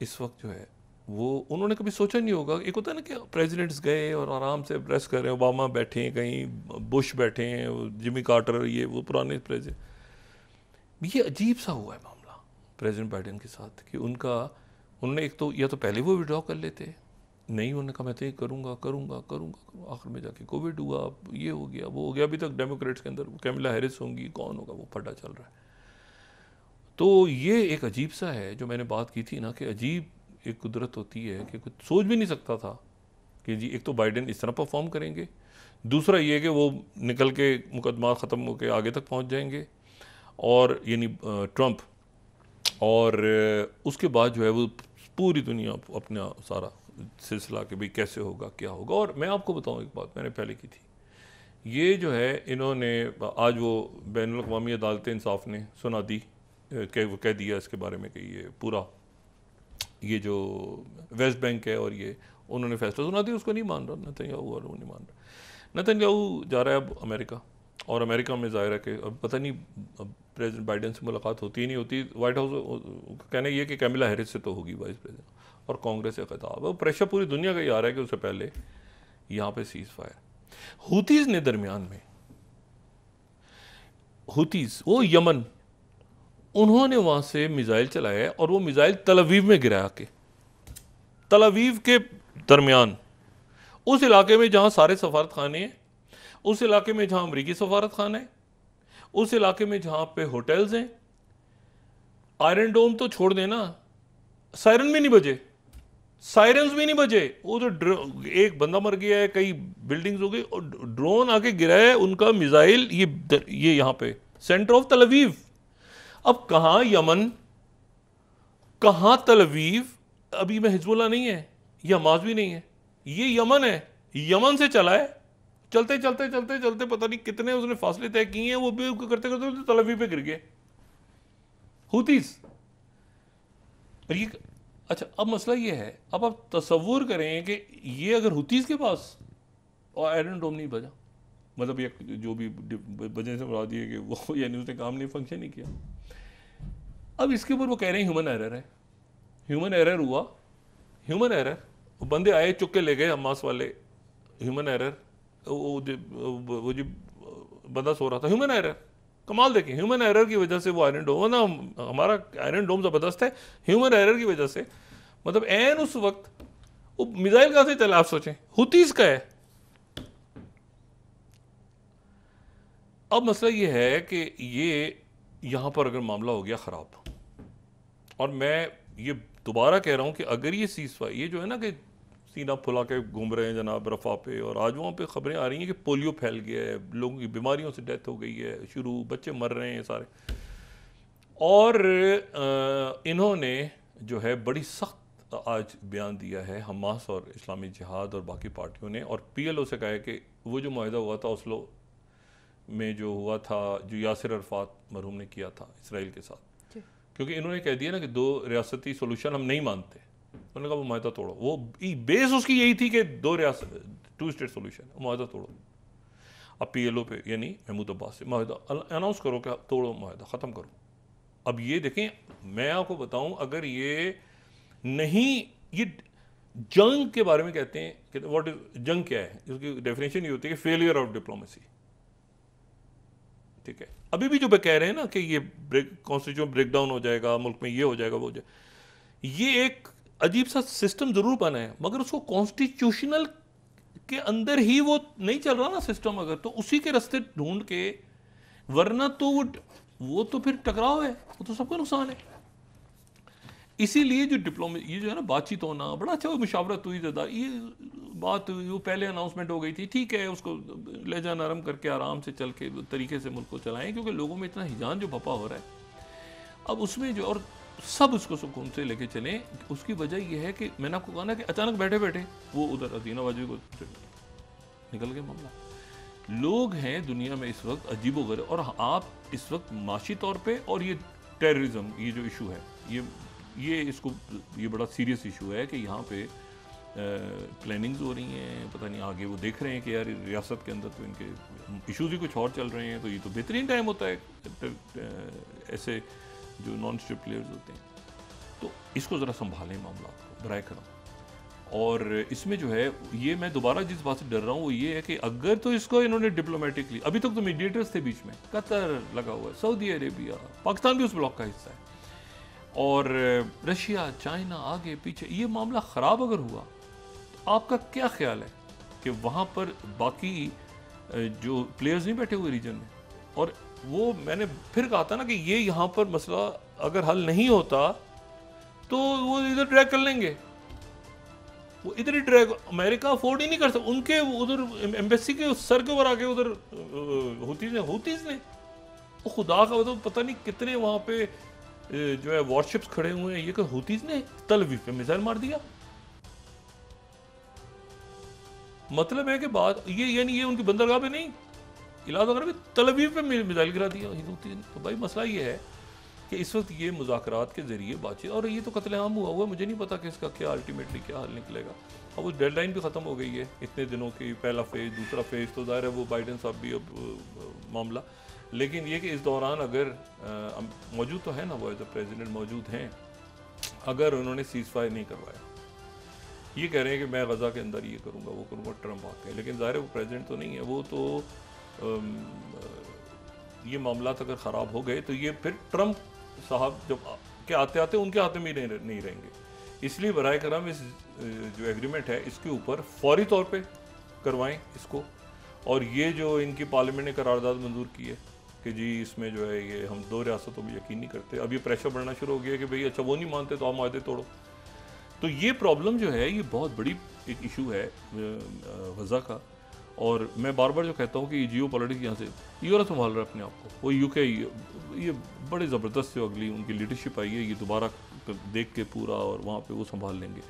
Speaker 2: इस वक्त जो है वो उन्होंने कभी सोचा नहीं होगा। एक होता है ना कि प्रेसिडेंट्स गए और आराम से प्रेस कर रहे हैं, ओबामा बैठे हैं कहीं, बुश बैठे हैं, जिमी कार्टर, ये वो पुराने प्रेसिडेंट, ये अजीब सा हुआ है मामला प्रेसिडेंट बाइडेन के साथ कि उन्होंने एक तो या तो पहले वो विड्रॉ कर लेते, नहीं उन्होंने कहा मैं तो ये करूँगा, आखिर में जाके कोविड हुआ, ये हो गया, वो हो गया, अभी तक डेमोक्रेट्स के अंदर कैमला हैरिस होंगी, कौन होगा, वो फटा चल रहा है। तो ये एक अजीब सा है, जो मैंने बात की थी ना कि अजीब एक कुदरत होती है कि कुछ सोच भी नहीं सकता था कि जी एक तो बाइडेन इस तरह परफॉर्म करेंगे, दूसरा ये कि वो निकल के मुकदमा ख़त्म होकर आगे तक पहुंच जाएंगे, और यानी ट्रंप, और उसके बाद जो है वो पूरी दुनिया अपना सारा सिलसिला कि भाई कैसे होगा, क्या होगा। और मैं आपको बताऊं एक बात मैंने पहले की थी, ये जो है इन्होंने आज वो बैनुल अक़वामी अदालत इंसाफ ने सुना दी, कह दिया इसके बारे में कि ये पूरा ये जो वेस्ट बैंक है और ये उन्होंने फैसला सुना दिया, उसको नहीं मान रहा नेतन्याहू, और वो नहीं मान रहा। नेतन्याहू जा रहा है अब अमेरिका, और अमेरिका में ज़ाहिर है कि अब पता नहीं प्रेसिडेंट बाइडेन से मुलाकात होती ही नहीं होती। वाइट हाउस कहना ये कि कैमिला हैरिस से तो होगी वाइस प्रेसिडेंट, और कांग्रेस से खिताब है। प्रेशर पूरी दुनिया का ही आ रहा है कि उससे पहले यहाँ पे सीज फायर। हुतीज़ ने दरमियान में, हुतीज़ वो यमन, उन्होंने वहाँ से मिज़ाइल चलाया और वो मिज़ाइल तल अवीव में गिराया के, तल अवीव के दरमियान, उस इलाके में जहाँ सारे सफारत खाने हैं, उस इलाके में जहाँ अमरीकी सफारत खाना है, उस इलाके में जहाँ पे होटल्स हैं। आयरन डोम तो छोड़ देना, सायरन भी नहीं बजे, सायरन्स भी नहीं बजे। वो तो एक बंदा मर गया है, कई बिल्डिंग्स हो गई, और ड्रोन आके गिरा है उनका मिसाइल ये यहाँ पे सेंटर ऑफ तल अवीव। अब कहाँ यमन, कहाँ तल अवीव? अभी में हिजबुल्लाह नहीं है, ये हमास भी नहीं है, ये यमन है। यमन से चला है, चलते चलते चलते चलते पता नहीं कितने उसने फासले तय किए हैं, वो भी करते करते तल अवीव पे गिर गए हुतीज़। ये अच्छा, अब मसला ये है, अब आप तसव्वुर करें कि ये अगर हुतीज़ के पास और आयरन डोम नहीं बजा, मतलब ये जो भी वजह से मुराद ये कि वो यानी उसने काम नहीं, फंक्शन नहीं किया। अब इसके ऊपर वो कह रहे हैं ह्यूमन एरर है, ह्यूमन एरर हुआ, ह्यूमन एरर। वो बंदे आए चुक के ले गए हमास वाले, ह्यूमन एरर। वो जो बंदा सो रहा था, ह्यूमन एरर। कमाल देखें, ह्यूमन एरर की वजह से वो आयरन डोम ना, हमारा आयरन डोम ज़बरदस्त है, ह्यूमन एरर की वजह से, मतलब एन उस वक्त वो मिसाइल कहाँ से चला, आप सोचें, हुतीज़ का है। अब मसला ये है कि ये यहाँ पर अगर मामला हो गया ख़राब, और मैं ये दोबारा कह रहा हूँ कि अगर ये सीज़फायर, ये जो है ना कि सीना फुला के घूम रहे हैं जनाब रफ़ा पे, और आज वहाँ पे ख़बरें आ रही हैं कि पोलियो फैल गया है, लोगों की बीमारियों से डेथ हो गई है, शुरू बच्चे मर रहे हैं सारे, और इन्होंने जो है बड़ी सख्त आज बयान दिया है हमास और इस्लामी जिहाद और बाकी पार्टियों ने, और PLO से कहा है कि वो जो मुआहदा हुआ था ओस्लो में, जो हुआ था, जो यासिर अरफात मरहूम ने किया था इसराइल के साथ, क्योंकि इन्होंने कह दिया ना कि 2 रियासती सोल्यूशन हम नहीं मानते, उन्होंने कहा वो मुआहदा तोड़ो। वो बेस उसकी यही थी कि 2 स्टेट सोल्यूशन, मुआहदा तोड़ो। अब PLO पे यानी महमूद अब्बास से मुआहदा अनाउंस करो कि तोड़ो, मुआहदा ख़त्म करो। अब ये देखें, मैं आपको बताऊं, अगर ये नहीं, ये जंग के बारे में कहते हैं कि व्हाट इज जंग, क्या है, इसकी डेफिनेशन ये होती है कि फेलियर ऑफ डिप्लोमेसी। ठीक है, अभी भी जो कह रहे हैं ना कि ये कॉन्स्टिट्यूशन ब्रेक डाउन हो जाएगा, मुल्क में ये हो जाएगा, वो हो जाएगा, ये एक अजीब सा सिस्टम जरूर बना है, मगर उसको कॉन्स्टिट्यूशनल के अंदर ही वो नहीं चल रहा ना सिस्टम, अगर तो उसी के रास्ते ढूंढ के, वरना तो वो तो फिर टकराव है, वो तो सबका नुकसान है। इसीलिए जो ये जो है ना बातचीत होना, बड़ा अच्छा मुशावरत हुई, ये बात हुई, वो पहले अनाउंसमेंट हो गई थी, ठीक है, उसको लहजा नरम करके आराम से चल के तरीके से मुल्क को चलाएं, क्योंकि लोगों में इतना हिजान जो भपा हो रहा है, अब उसमें जो, और सब उसको सुकून से लेके चलें। उसकी वजह यह है कि मैंने आपको कहा ना कि अचानक बैठे बैठे वो उधर हसीना बाजी को निकल गया मामला। लोग हैं दुनिया में इस वक्त अजीबोगरीब, और आप इस वक्त माशी तौर पे, और ये टेररिज्म, ये जो इशू है, ये बड़ा सीरियस इशू है कि यहाँ पे प्लानिंग्स हो रही हैं, पता नहीं आगे वो देख रहे हैं कि यार रियासत के अंदर तो इनके इशूज़ ही कुछ और चल रहे हैं, तो ये तो बेहतरीन टाइम होता है ऐसे जो नॉन स्टेट प्लेयर्स होते हैं, तो इसको ज़रा संभालें मामला को बराए करम। और इसमें जो है, ये मैं दोबारा जिस बात से डर रहा हूँ वो ये है कि अगर तो इसको इन्होंने डिप्लोमेटिकली, अभी तक तो मीडिएटर्स थे बीच में, कतर लगा हुआ है, सऊदी अरेबिया, पाकिस्तान भी उस ब्लॉक का हिस्सा है, और रशिया, चाइना, आगे पीछे, ये मामला ख़राब अगर हुआ तो आपका क्या ख्याल है कि वहाँ पर बाकी जो प्लेयर्स नहीं बैठे हुए रीजन में, और वो मैंने फिर कहा था ना कि ये यहाँ पर मसला अगर हल नहीं होता तो वो इधर ड्रैग कर लेंगे, वो इधर ही ड्रैग, अमेरिका अफोर्ड ही नहीं कर सकता, उनके उधर एम्बेसी के सर के ऊपर आके उधर हुतीज़ ने वो खुदा का तो पता नहीं कितने वहाँ पे जो है वॉरशिप्स खड़े हुए हैं, ये कि हुतीज़ ने तल अवीव पे मिसाइल मार दिया। मतलब है कि बात ये, यानी ये उनकी बंदरगाह पे नहीं, इलाज वगैरह भी तल अवीव पे मिसाइल गिरा दिया हुतीज़ ने। तो भाई मसला ये है कि इस वक्त ये मुज़ाकरात के ज़रिए बातचीत, और ये तो कत्लेआम हुआ, मुझे नहीं पता कि इसका क्या अल्टीमेटली क्या हल निकलेगा। अब वो डेडलाइन भी ख़त्म हो गई है इतने दिनों की, पहला फेज़ दूसरा फेज़, तो ज़ाहिर है वो बाइडेन साहब भी अब मामला, लेकिन ये कि इस दौरान अगर मौजूद तो है ना, वो एज अ प्रेसिडेंट मौजूद हैं, अगर उन्होंने सीज़ फायर नहीं करवाया, ये कह रहे हैं कि मैं गज़ा के अंदर ये करूँगा वो करूँगा, ट्रम्प आके हैं, लेकिन ज़ाहिर है वो प्रेसिडेंट तो नहीं है, वो तो ये मामला अगर ख़राब हो गए तो ये फिर ट्रम्प साहब जब के आते आते उनके हाथ में भी नहीं रहेंगे। इसलिए बराए करम इस जो एग्रीमेंट है इसके ऊपर फौरी तौर पे करवाएं इसको, और ये जो इनकी पार्लियामेंट ने करारदाद मंजूर की है कि जी इसमें जो है ये हम 2 रियासतों में यकीन नहीं करते, अब ये प्रेशर बढ़ना शुरू हो गया कि भाई अच्छा वो नहीं मानते तो आप माहदे तोड़ो। तो ये प्रॉब्लम जो है ये बहुत बड़ी एक इशू है गज़ा का, और मैं बार बार जो कहता हूँ कि जियो पॉलिटिक्स यहाँ से यूरोप संभाल रहा है अपने आप को, वो यूके ये बड़े ज़बरदस्त जो अगली उनकी लीडरशिप आई है ये दोबारा देख के पूरा, और वहाँ पे वो संभाल लेंगे।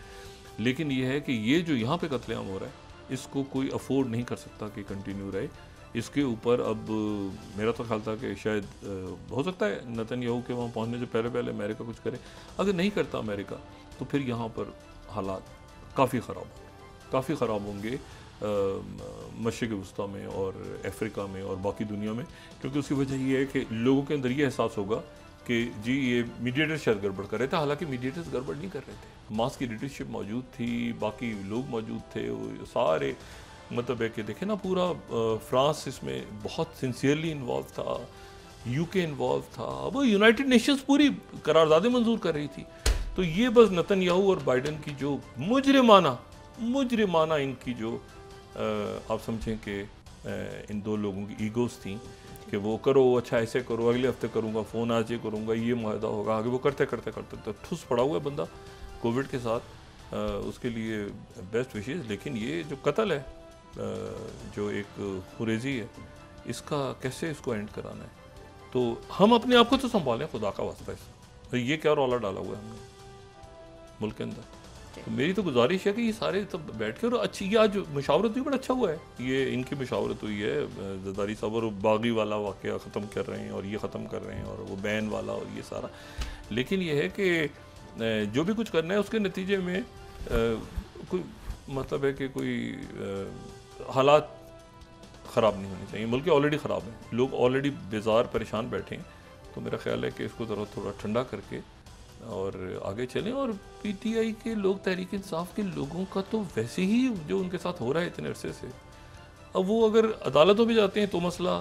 Speaker 2: लेकिन ये है कि ये जो यहाँ पे कत्लेआम हो रहा है इसको कोई अफोर्ड नहीं कर सकता कि कंटिन्यू रहे। इसके ऊपर अब मेरा तो ख्याल था कि शायद हो सकता है नेतन्याहू के वहाँ पहुँचने से पहले पहले अमेरिका कुछ करे, अगर नहीं करता अमेरिका तो फिर यहाँ पर हालात काफ़ी ख़राब होंगे मशरिक़ वस्ता में और अफ्रीका में और बाकी दुनिया में, क्योंकि उसकी वजह ये है कि लोगों के अंदर ये एहसास होगा कि जी ये मीडिएटर शायद गड़बड़ कर रहे थे, हालांकि मीडिएटर्स गड़बड़ नहीं कर रहे थे, हमास की लीडरशिप मौजूद थी, बाकी लोग मौजूद थे, सारे मतलब है कि देखें ना पूरा फ्रांस इसमें बहुत सिंसियरली इन्वॉल्व था, यूके इन्वॉल्व था, वो यूनाइटेड नेशंस पूरी करारदादें मंजूर कर रही थी। तो ये बस नेतन्याहू और बाइडेन की जो मुजरिमाना इनकी जो आप समझें कि इन दो लोगों की ईगोस थी कि वो करो अच्छा ऐसे करो, अगले हफ्ते करूँगा, फ़ोन आज ये करूँगा, ये मुआहदा होगा, आगे वो करते तो ठुस पड़ा हुआ है बंदा कोविड के साथ, उसके लिए बेस्ट विशेज़। लेकिन ये जो कत्ल है जो एक खुरेजी है, इसका कैसे इसको एंड कराना है, तो हम अपने आप को तो संभालें खुदा का वास्ता। तो ये क्या रौला डाला हुआ है हमने मुल्क के अंदर। तो मेरी तो गुजारिश है कि ये सारे तब बैठ के, और अच्छी ये आज मशावरत भी बड़ा अच्छा हुआ है, ये इनकी मशावरत हुई है, ज़रदारी साहब और बागी वाला वाक़या ख़त्म कर रहे हैं और ये ख़त्म कर रहे हैं और वो बैन वाला और ये सारा। लेकिन ये है कि जो भी कुछ करना है उसके नतीजे में कोई मतलब है कि कोई हालात ख़राब नहीं होने चाहिए। मुल्क ऑलरेडी ख़राब हैं, लोग ऑलरेडी बेजार परेशान बैठे हैं, तो मेरा ख्याल है कि इसको ज़रा थोड़ा ठंडा करके और आगे चलें। और पीटीआई के लोग, तहरीक इंसाफ के लोगों का तो वैसे ही जो उनके साथ हो रहा है इतने अरसे से, अब वो अगर अदालतों में जाते हैं तो मसला,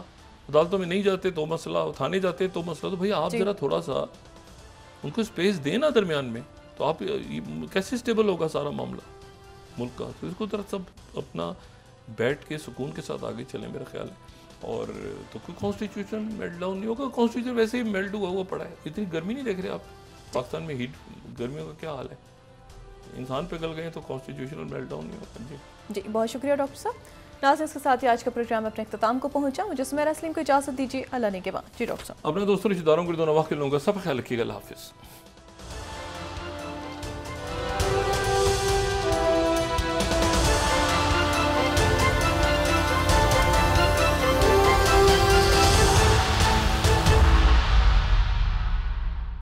Speaker 2: अदालतों में नहीं जाते तो मसला, थाने जाते हैं तो मसला, तो भाई आप ज़रा थोड़ा सा उनको स्पेस दें ना दरमियान में, तो आप कैसे स्टेबल होगा सारा मामला मुल्क का। तो इसको ज़रा सब अपना बैठ के सुकून के साथ आगे चलें मेरा ख्याल है। और तो कोई कॉन्स्टिट्यूशन मेल्ट डाउन नहीं होगा, कॉन्स्टिट्यूशन वैसे ही मेल्ट हुआ पड़ा है। इतनी गर्मी नहीं देख रहे आप पाकिस्तान में, हीट गर्मियों का क्या हाल है, इंसान पिघल गए तो कॉन्स्टिट्यूशनल मेल्ट डाउन नहीं होगा। जी
Speaker 1: बहुत शुक्रिया डॉक्टर साहब। नाज़रीन, इसके साथ ही आज का प्रोग्राम अपने इख्तिताम को पहुंचा। मुझे सुमेरा सलीम को इजाज़त दीजिए, अल्लाह ने के बाद। जी डॉक्टर साहब,
Speaker 2: अपने दोस्तों रिश्तेदारों को दोनों वक्त के लोगों का सब ख्याल रखिएगा। अल्लाह हाफिज़।